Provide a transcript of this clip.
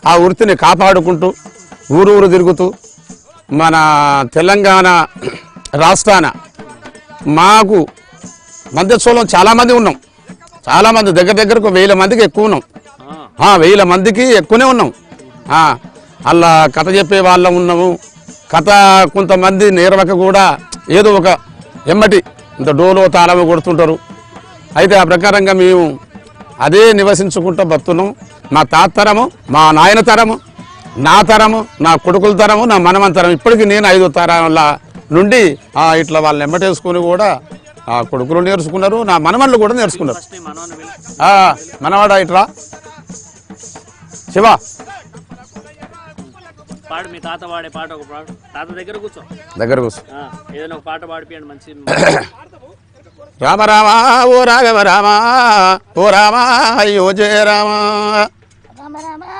ఆ వృత్తిని కాపాడుకుంటూ ఊరూరు తిరుగుతూ మన తెలంగాణ రాష్ట్రాన మాకు మధ్యస్థంలో చాలామంది ఉన్నాం. చాలామంది దగ్గరకు 1000 మందికి ఎక్కువ ఉన్నాం. 1000 మందికి ఎక్కువనే ఉన్నాం. అలా కథ చెప్పే వాళ్ళం ఉన్నాము. కథ కొంతమంది నేర్వక కూడా ఏదో ఒక ఎమ్మటి ఇంత డోలో తాళము కొడుతుంటారు. అయితే ఆ ప్రకారంగా మేము అదే నివసించుకుంటూ బతున్నాం. మా తాత తరము, మా నాయన తరము, నా తరము, నా కొడుకుల తరము, నా మనమన్ తరం, ఇప్పటికీ నేను 5వ తరాల నుండి ఇట్లా వాళ్ళని ఎమ్మటేసుకొని కూడా ఆ కొడుకులు నేర్చుకున్నారు, నా మనమన్లు కూడా నేర్చుకున్నారు. మనవాడా ఇట్లా శివ పాడు, మీ తాత వాడే పాట ఒక పాట. తాత దగ్గర కూర్చో ఏదైనా ఒక పాట పాడిపియండి మంచి. రామ రామ ఓ రాఘవ రామ ఓ రామ అయ్యో జయ రామ.